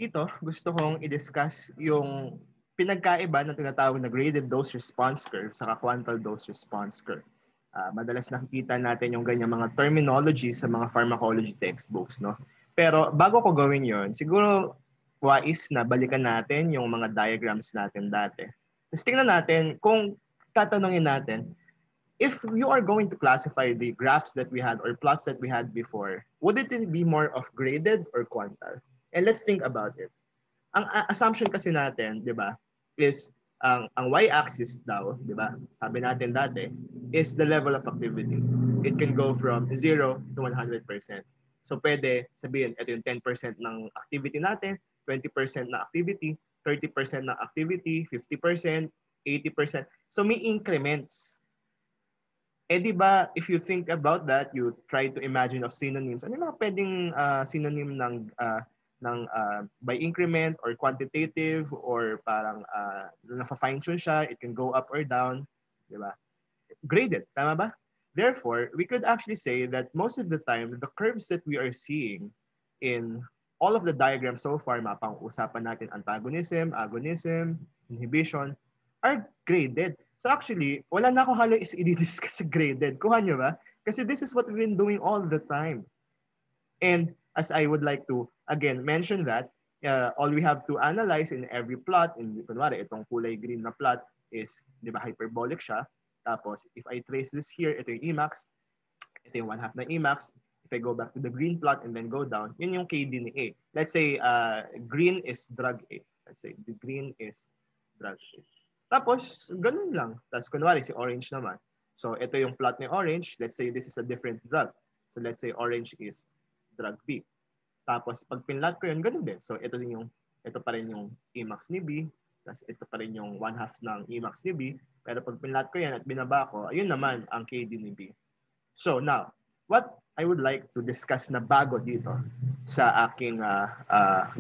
Dito, gusto kong i-discuss yung pinagkaiba ng tinatawag na graded dose response curve sa quantal dose response curve. Madalas nakikita natin yung ganyan mga terminology sa mga pharmacology textbooks, no? Pero bago ko gawin yon, siguro wais na balikan natin yung mga diagrams natin dati. Tapos tingnan natin kung tatanungin natin, if you are going to classify the graphs that we had or plots that we had before, would it be more of graded or quantal? And let's think about it. Ang assumption kasi natin, 'di ba, is ang y-axis daw, 'di ba? Sabi natin dati is the level of activity. It can go from 0 to 100%. So pwede sabihin ito yung 10% ng activity natin, 20% na activity, 30% na activity, 50%, 80%. So may increments. Eh di ba, if you think about that, you try to imagine of synonyms. Ano yung mga pwedeng synonym ng by increment or quantitative or parang na-fine tune siya, it can go up or down, di ba? Graded, tama ba? Therefore, we could actually say that most of the time, the curves that we are seeing in all of the diagrams so far, mapang-usapan natin antagonism, agonism, inhibition, are graded. So actually, wala na ako halo is i-discuss sa graded. Kuha nyo ba? Kasi this is what we've been doing all the time. And as I would like to, again, mention that, all we have to analyze in every plot, kunwari, itong kulay green na plot is, di ba, hyperbolic siya. Tapos, if I trace this here, ito yung Emax, ito yung 1/2 na Emax. If I go back to the green plot and then go down, yun yung KD ni A. Let's say green is drug A. Let's say the green is drug A. Tapos, ganun lang. Tapos, kunwari, si orange naman. So, ito yung plot ni orange. Let's say this is a different drug. So, let's say orange is drug B. Tapos, pag pinlat ko yun, ganun din. So, ito pa rin yung Emax ni B. Tapos, ito pa rin yung 1/2 ng Emax ni B. Pero pag pinlat ko yan at binaba ko, ayun naman ang KD ni B. So, now, what I would like to discuss na bago dito sa aking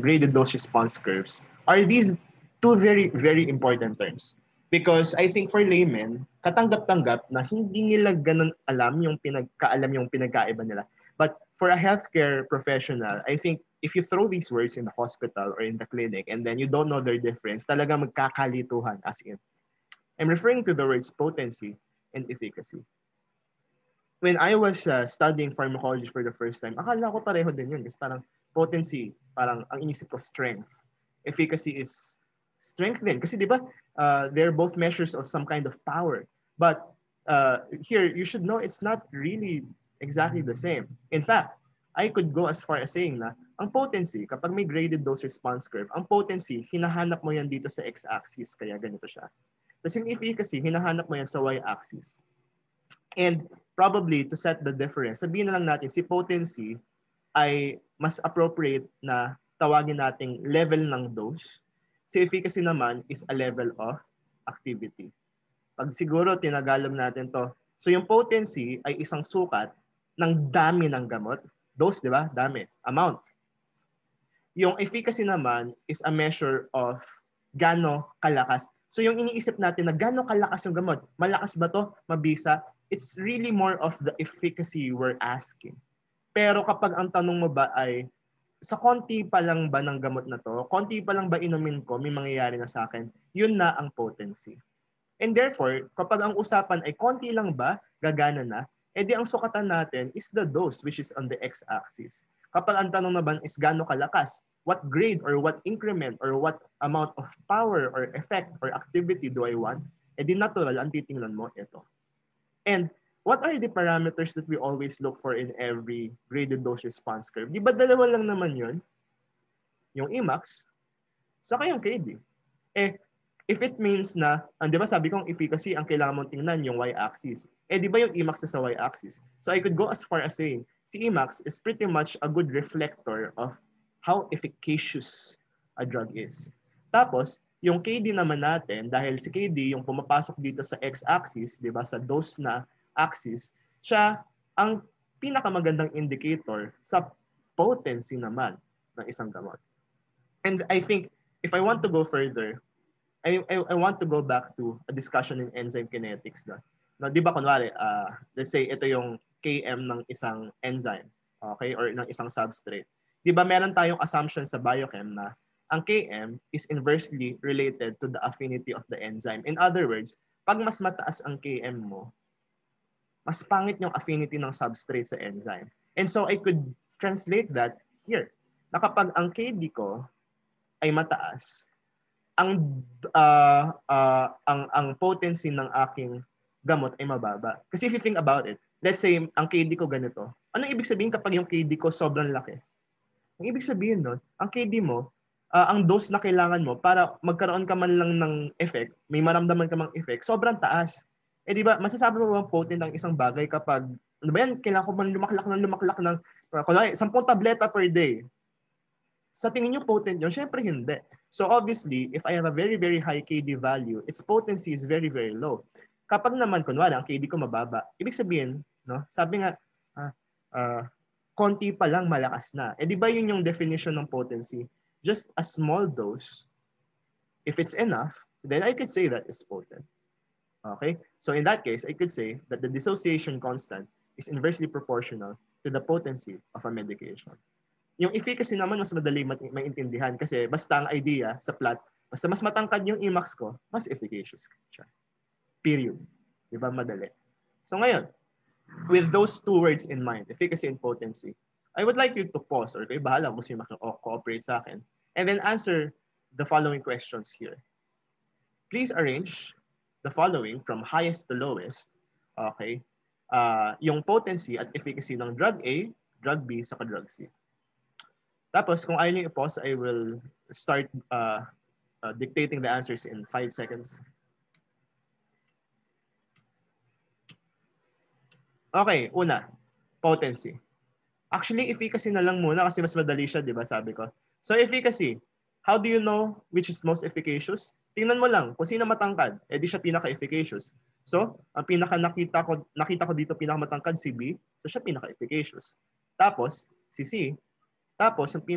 graded dose response curves are these two very, very important terms. Because I think for laymen, katanggap-tanggap na hindi nila ganun alam yung pinagkaiba nila. But for a healthcare professional, I think if you throw these words in the hospital or in the clinic and then you don't know their difference, talagang magkakalituhan as in. I'm referring to the words potency and efficacy. When I was studying pharmacology for the first time, akala ko pareho din yun. Kasi parang potency, parang ang inisip ko strength. Efficacy is strength din. Kasi di ba, they're both measures of some kind of power. But here, you should know it's not really exactly the same. In fact, I could go as far as saying na ang potency, kapag may graded dose response curve, ang potency, hinahanap mo yan dito sa x-axis, kaya ganito siya. Tapos yung efficacy, hinahanap mo yan sa y-axis. And probably to set the difference, sabihin na lang natin si potency ay mas appropriate na tawagin nating level ng dose. Si efficacy naman is a level of activity. Pag siguro tinagalog natin to, so yung potency ay isang sukat ng dami ng gamot. Dose, di ba? Dami. Amount. Yung efficacy naman is a measure of gaano kalakas. So yung iniisip natin na gaano kalakas yung gamot, malakas ba to? Mabisa? It's really more of the efficacy we're asking. Pero kapag ang tanong mo ba ay, sa konti pa lang ba ng gamot na to, konti pa lang ba inumin ko, may mangyayari na sa akin, yun na ang potency. And therefore, kapag ang usapan ay konti lang ba, gagana na, edi ang sukatan natin is the dose which is on the x-axis. Kapag ang tanong naman is gaano kalakas, what grade or what increment or what amount of power or effect or activity do I want, edi natural, ang titingnan mo ito. And what are the parameters that we always look for in every graded dose response curve? Di ba dalawa lang naman yun? Yung Emax, saka yung KD. Eh, if it means na, di ba sabi kong efficacy, ang kailangan mong tingnan yung y-axis. Eh, di ba yung Emax na sa y-axis? So I could go as far as saying, si Emax is pretty much a good reflector of how efficacious a drug is. Tapos, yung KD naman natin, dahil si KD yung pumapasok dito sa x-axis, di ba, sa dose na axis, siya ang pinakamagandang indicator sa potency naman ng isang gamot. And I think, if I want to go further, I want to go back to a discussion in enzyme kinetics na. No, di ba kunwari, let's say ito yung Km ng isang enzyme, okay, or ng isang substrate. Di ba meron tayong assumption sa biochem na ang Km is inversely related to the affinity of the enzyme. In other words, pag mas mataas ang Km mo, mas pangit yung affinity ng substrate sa enzyme. And so I could translate that here. Na kapag ang Kd ko ay mataas, ang potency ng aking gamot ay mababa. Kasi if you think about it, let's say ang KD ko ganito. Anong ibig sabihin kapag yung KD ko sobrang laki? Ang ibig sabihin nun, ang KD mo, ang dose na kailangan mo para magkaroon ka man lang ng effect, may maramdaman ka mang effect, sobrang taas. Eh di ba, masasabi mo bang potent ang isang bagay kapag, ano ba yan, kailangan ko man lumaklak ng, kunwari, 10 tableta per day. Sa tingin nyo potent yun? Syempre hindi. So obviously, if I have a very, very high KD value, its potency is very, very low. Kapag naman, kunwari, ang KD ko mababa, ibig sabihin, no, sabi nga, konti pa lang malakas na. Eh di ba yun yung definition ng potency? Just a small dose, if it's enough, then I could say that is potent. Okay? So in that case, I could say that the dissociation constant is inversely proportional to the potency of a medication. Yung efficacy naman mas madali maintindihan kasi basta ang idea sa plot, basta mas matangkad yung Emax ko, mas efficacious siya. Period. Di ba madali? So ngayon, with those two words in mind, efficacy and potency, I would like you to pause or kayo bahala kung sino cooperate sa akin and then answer the following questions here. Please arrange the following from highest to lowest. Okay? Yung potency at efficacy ng drug A, drug B, saka drug C. Tapos, kung ayaw nyo i-pause, I will start dictating the answers in 5 seconds. Okay, una, potency. Actually, efficacy na lang muna kasi mas madali siya, di ba, sabi ko. So, efficacy. How do you know which is most efficacious? Tingnan mo lang, kung sino matangkad, di siya pinaka-efficacious. So, ang nakita ko dito pinakamatangkad si B, so siya pinaka-efficacious. Tapos, si C, tapos, ang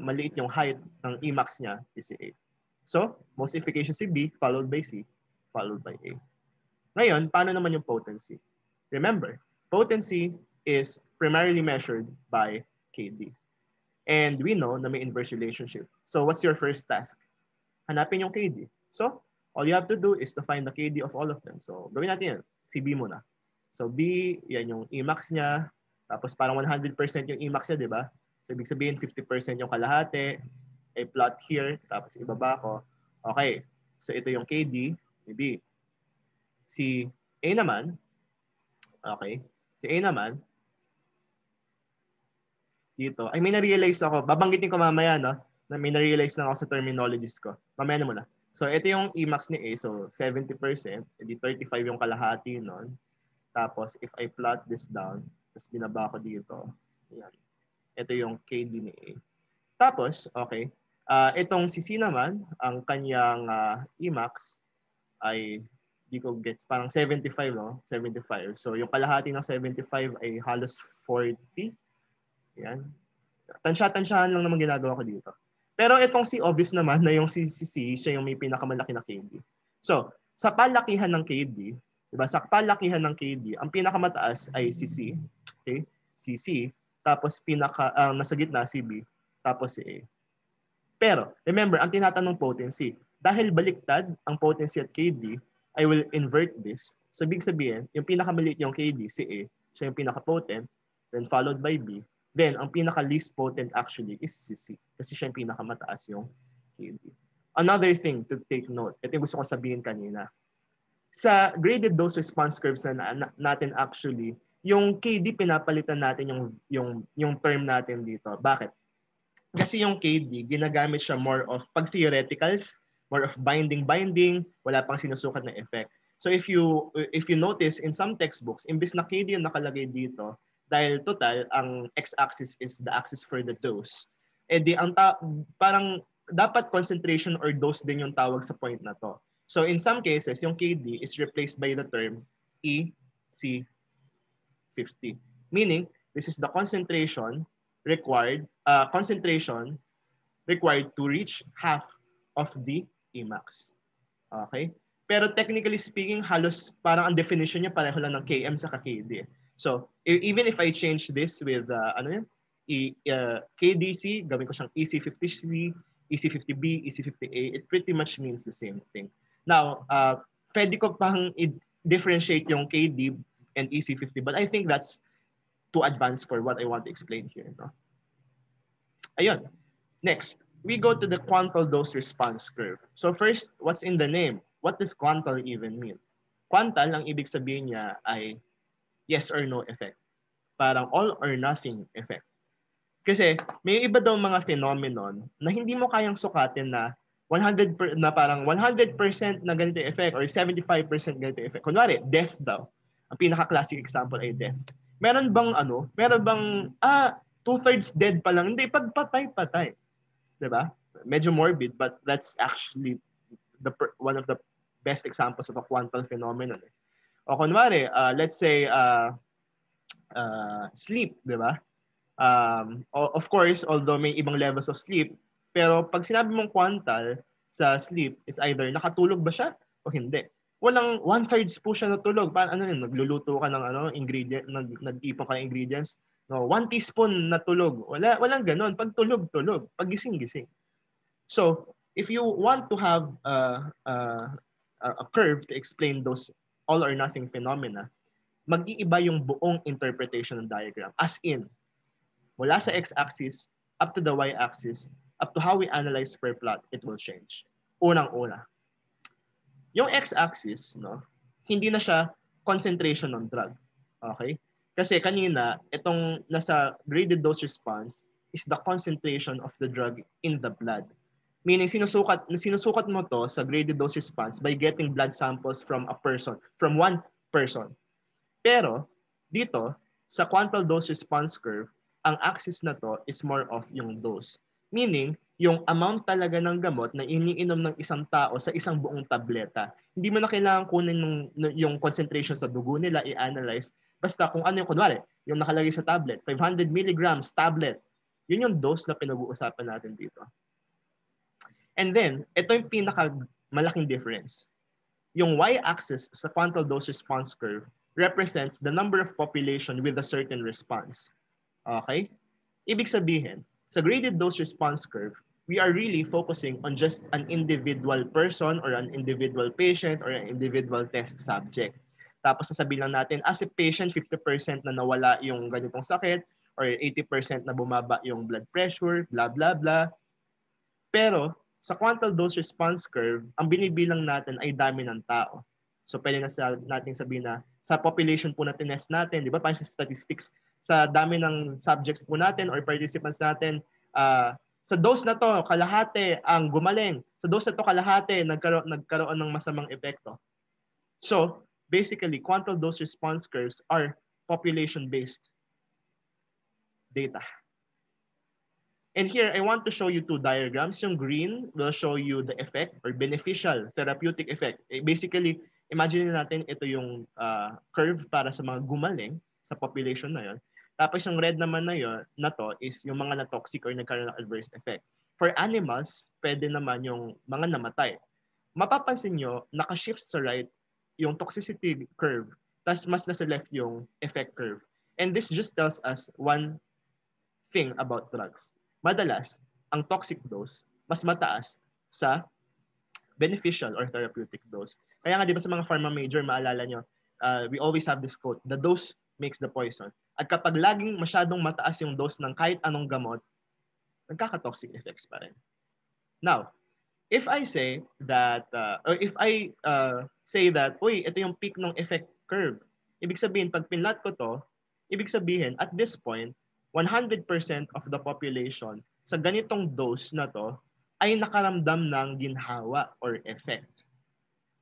maliit yung height ng Emax niya is si A. So, most efficacious si B, followed by C, followed by A. Ngayon, paano naman yung potency? Remember, potency is primarily measured by KD. And we know na may inverse relationship. So, what's your first task? Hanapin yung KD. So, all you have to do is to find the KD of all of them. So, gawin natin yan. Si B muna. So, B, yan yung Emax niya. Tapos parang 100% yung Emax niya, di ba? So, ibig sabihin 50% yung kalahati. I plot here, tapos ibaba ko. Okay. So, ito yung KD ni B. Si A naman, okay. Si A naman, dito, ay may na-realize ako. Babanggitin ko mamaya, no? Na may na-realize lang ako sa terminologies ko. Mamaya na muna. So, ito yung Emax ni A. So, 70%. Edi 35 yung kalahati nun. Tapos, if I plot this down, tapos binaba ko dito. Ayan. Ito yung KD ni A. Tapos, okay, itong si C naman, ang kanyang Emax ay, di ko gets, parang 75, no? 75. So, yung kalahati ng 75 ay halos 40. Ayan. Tansya-tansyahan lang naman ginagawa ko dito. Pero itong si obvious naman na yung si C, siya yung may pinakamalaki na KD. So, sa palakihan ng KD, diba? Sa palakihan ng KD, ang pinakamataas ay si C. Okay? Si C. Tapos nasa gitna si B. Tapos si A. Pero, remember, ang tinatanong potency. Dahil baliktad ang potency at KD, I will invert this. So, ibig sabihin, yung pinakamaliit yung KD, si A, siya yung pinaka-potent, then followed by B. Then, ang pinaka-least potent actually is si C. Kasi siya yung pinakamataas yung KD. Another thing to take note, ito yung gusto ko sabihin kanina. Sa graded dose response curves na natin actually, yung KD pinapalitan natin yung term natin dito. Bakit? Kasi yung KD, ginagamit siya more of pag theoreticals, more of binding, wala pang sinusukat na effect. So if you notice in some textbooks, imbis na KD yung nakalagay dito, dahil total, ang x-axis is the axis for the dose. Eh di, parang dapat concentration or dose din yung tawag sa point na to. So in some cases, yung KD is replaced by the term EC50. Meaning, this is the concentration required to reach half of the Emax. Okay? Pero technically speaking, halos parang ang definition niya pareho lang ng KM sa KD. So, even if I change this with, KDC, gawin ko siyang EC50C, EC50B, EC50A. It pretty much means the same thing. Now, pwede ko pang differentiate yung KD and EC50, but I think that's too advanced for what I want to explain here. No? Ayun. Next, we go to the quantal dose response curve. So first, what's in the name? What does quantal even mean? Quantal, ang ibig sabihin niya ay yes or no effect. Parang all or nothing effect. Kasi may iba daw mga phenomenon na hindi mo kayang sukatin na 100 na parang 100% na ganito yung effect or 75% ganito yung effect. Kunwari, death daw. Ang pinaka-classic example ay death. Meron bang two-thirds dead pa lang. Hindi, pagpatay-patay. Diba? Medyo morbid, but that's actually one of the best examples of a quantal phenomenon. O kunwari, let's say, sleep, diba? Of course, although may ibang levels of sleep, pero pag sinabi mong quantal sa sleep is either nakatulog ba siya o hindi. Walang one-thirds po siya natulog. Paano nagluluto ka ng ingredient, nag-ipon ka ng ingredients. No, 1 teaspoon natulog. Walang ganoon. Pag tulog. Pag gising. So, if you want to have a curve to explain those all or nothing phenomena, mag-iiba yung buong interpretation ng diagram. As in, mula sa x-axis up to the y-axis, up to how we analyze per plot, it will change. Unang-una. Yung x-axis, no, hindi na siya concentration ng drug. Okay? Kasi kanina, itong nasa graded dose response is the concentration of the drug in the blood. Meaning, sinusukat mo to sa graded dose response by getting blood samples from one person. Pero, dito, sa quantal dose response curve, ang axis na to is more of yung dose. Meaning, yung amount talaga ng gamot na iniinom ng isang tao sa isang buong tableta. Hindi mo na kailangan kunin yung concentration sa dugo nila, i-analyze. Basta kung ano yung, kunwari, yung nakalagay sa tablet, 500 milligrams tablet, yun yung dose na pinag-uusapan natin dito. And then, ito yung pinaka-malaking difference. Yung y-axis sa quantal dose response curve represents the number of population with a certain response. Okay? Ibig sabihin, sa graded dose response curve, we are really focusing on just an individual person or an individual patient or an individual test subject. Tapos sasabihin lang natin, as a patient, 50% na nawala yung ganitong sakit or 80% na bumaba yung blood pressure, blah, blah, blah. Pero sa quantal dose response curve, ang binibilang natin ay dami ng tao. So pwede na natin sabihin na sa population po na tinest natin, di ba, parang sa statistics, sa dami ng subjects po natin or participants natin, sa dose na to, kalahati ang gumaling. Sa dose na to, kalahati nagkaroon ng masamang epekto. So, basically, quantal dose response curves are population-based data. And here, I want to show you two diagrams. Yung green will show you the effect or beneficial therapeutic effect. Basically, imagine natin ito yung curve para sa mga gumaling sa population na yon. Tapos yung red naman na to is yung mga na-toxic or nagkaroon ng adverse effect. For animals, pwede naman yung mga namatay. Mapapansin nyo, naka-shift sa right yung toxicity curve, tas mas nasa left yung effect curve. And this just tells us one thing about drugs. Madalas, ang toxic dose mas mataas sa beneficial or therapeutic dose. Kaya nga, di ba sa mga pharma major, maalala nyo, we always have this quote, the dose makes the poison. At kapag laging masyadong mataas yung dose ng kahit anong gamot, nagkaka-toxic effects pa rin. Now, if I say that, uy, ito yung peak ng effect curve, ibig sabihin, pag pinlat ko to, ibig sabihin, at this point, 100% of the population sa ganitong dose na to ay nakaramdam ng ginhawa or effect.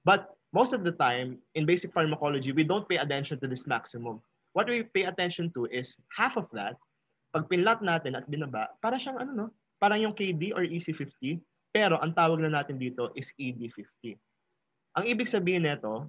But most of the time, in basic pharmacology, we don't pay attention to this maximum. What we pay attention to is half of that, pag pinlat natin at binaba, para siyang parang yung KD or EC50, pero ang tawag na natin dito is ED50. Ang ibig sabihin nito,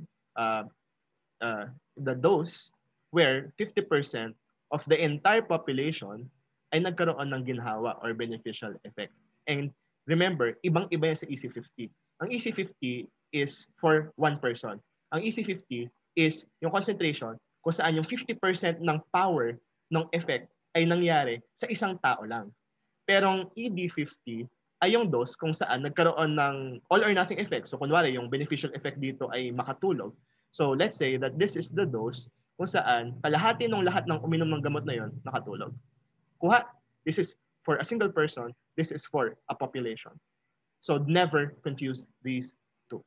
the dose where 50% of the entire population ay nagkaroon ng ginhawa or beneficial effect. And remember, ibang-iba yan sa EC50. Ang EC50 is for one person. Ang EC50 is yung concentration kung saan yung 50% ng power ng effect ay nangyari sa isang tao lang. Pero ang ED50 ay yung dose kung saan nagkaroon ng all or nothing effect. So kunwari, yung beneficial effect dito ay makatulog. So let's say that this is the dose kung saan kalahati ng lahat ng uminom ng gamot na yon nakatulog. Kuha, this is for a single person, this is for a population. So never confuse these two.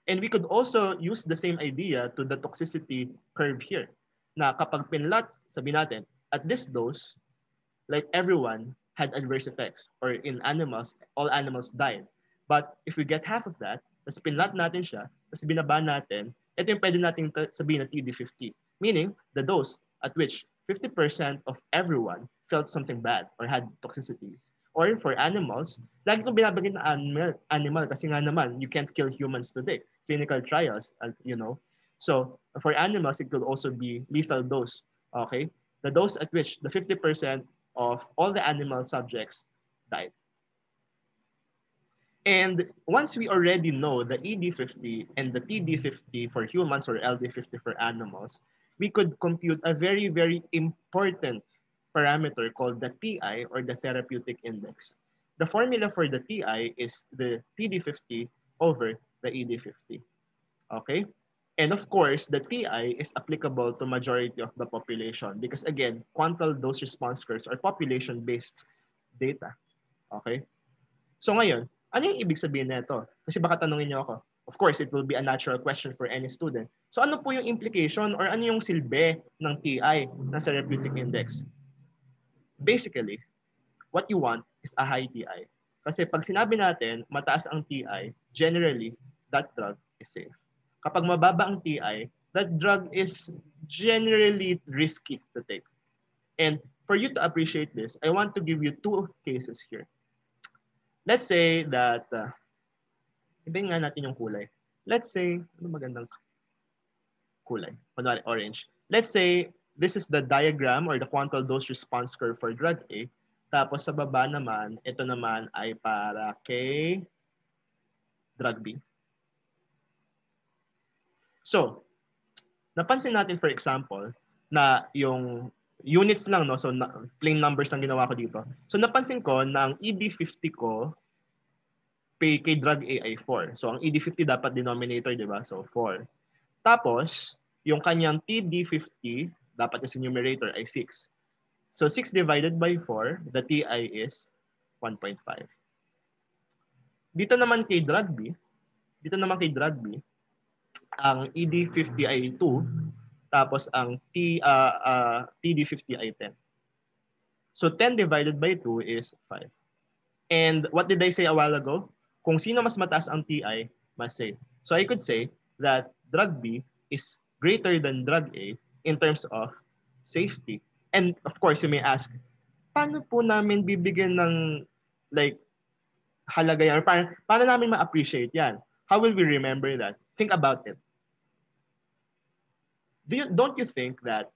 And we could also use the same idea to the toxicity curve here. Na kapag pinlat, sabi natin, at this dose, like everyone had adverse effects. Or in animals, all animals died. But if we get half of that, tapos pinlat natin siya, tapos binaba natin, ito yung pwede natin sabihin na TD50. Meaning, the dose at which 50% of everyone felt something bad or had toxicities. Or for animals, lagi kong binabagay na animal kasi nga naman, you can't kill humans today. Clinical trials, you know. So for animals, it could also be lethal dose. Okay? The dose at which the 50% of all the animal subjects died. And once we already know the ED50 and the TD50 for humans or LD50 for animals, we could compute a very, very important parameter called the TI or the therapeutic index. The formula for the TI is the TD50 over the ED50. Okay? And of course, the TI is applicable to majority of the population because again, quantal dose response curves are population-based data. Okay? So ngayon, ano yung ibig sabihin nito? Kasi baka tanungin niyo ako. Of course, it will be a natural question for any student. So ano po yung implication or ano yung silbi ng TI, ng therapeutic index? Basically, what you want is a high TI. Kasi pag sinabi natin mataas ang TI, generally, that drug is safe. Kapag mababa ang TI, that drug is generally risky to take. And for you to appreciate this, I want to give you two cases here. Let's say that, ibahin nga natin yung kulay. Let's say, ano magandang kulay? Kunwari, orange. Let's say, this is the diagram or the quantal dose response curve for drug A. Tapos sa baba naman, ito naman ay para kay drug B. So, napansin natin for example, na yung units lang, no? So, plain numbers ang ginawa ko dito. So, napansin ko na ang ED50 ko kay drug A ay 4. So, ang ED50 dapat denominator, di ba? So, 4. Tapos, yung kanyang TD50, dapat sa numerator ay 6. So, 6 divided by 4, the TI is 1.5. Dito naman kay drug B, ang ED50 ay 2, tapos ang TD50 ay 10. So, 10 divided by 2 is 5. And what did I say a while ago? Kung sino mas mataas ang TI, mas safe. So I could say that drug B is greater than drug A in terms of safety. And of course, you may ask, paano po namin bibigyan ng like halaga yan? Or paano namin ma-appreciate yan? How will we remember that? Think about it. Don't you think that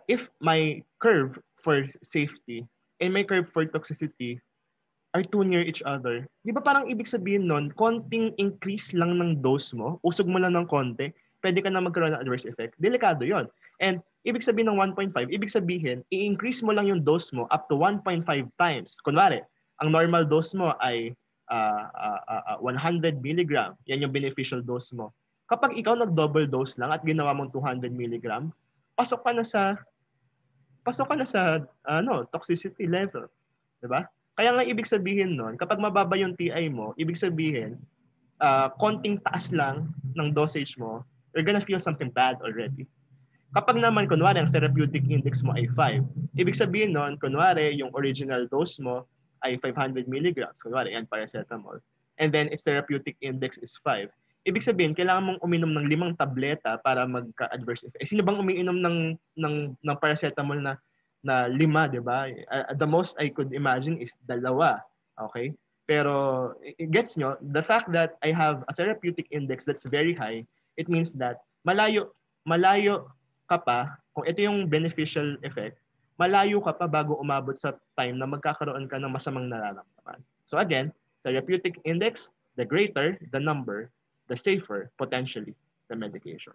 if my curve for safety and my curve for toxicity are too near each other, di ba parang ibig sabihin nun, konting increase lang ng dose mo, usog mo lang ng konti, pwede ka na magkaroon ng adverse effect. Delikado yon. And ibig sabihin ng 1.5, ibig sabihin, i-increase mo lang yung dose mo up to 1.5 times. Kunwari, ang normal dose mo ay 100 mg, yan yung beneficial dose mo. Kapag ikaw nag-double dose lang at ginawa mong 200 mg, pasok ka na sa toxicity level, 'di ba? Kaya nga ibig sabihin nun, kapag mababa yung TI mo, ibig sabihin, konting taas lang ng dosage mo, you're gonna feel something bad already. Kapag naman, kunwari, ang therapeutic index mo ay 5, ibig sabihin nun, kunwari, yung original dose mo ay 500 milligrams, kunwari, yan, paracetamol, and then its therapeutic index is 5. Ibig sabihin, kailangan mong uminom ng 5 tableta para magka-adverse effect. Sino bang umiinom ng paracetamol na 5, di ba? The most I could imagine is 2. Okay? Pero it gets nyo, the fact that I have a therapeutic index that's very high, it means that malayo ka pa, kung ito yung beneficial effect, malayo ka pa bago umabot sa time na magkakaroon ka ng masamang nararamdaman. So again, therapeutic index, the greater the number, the safer potentially the medication.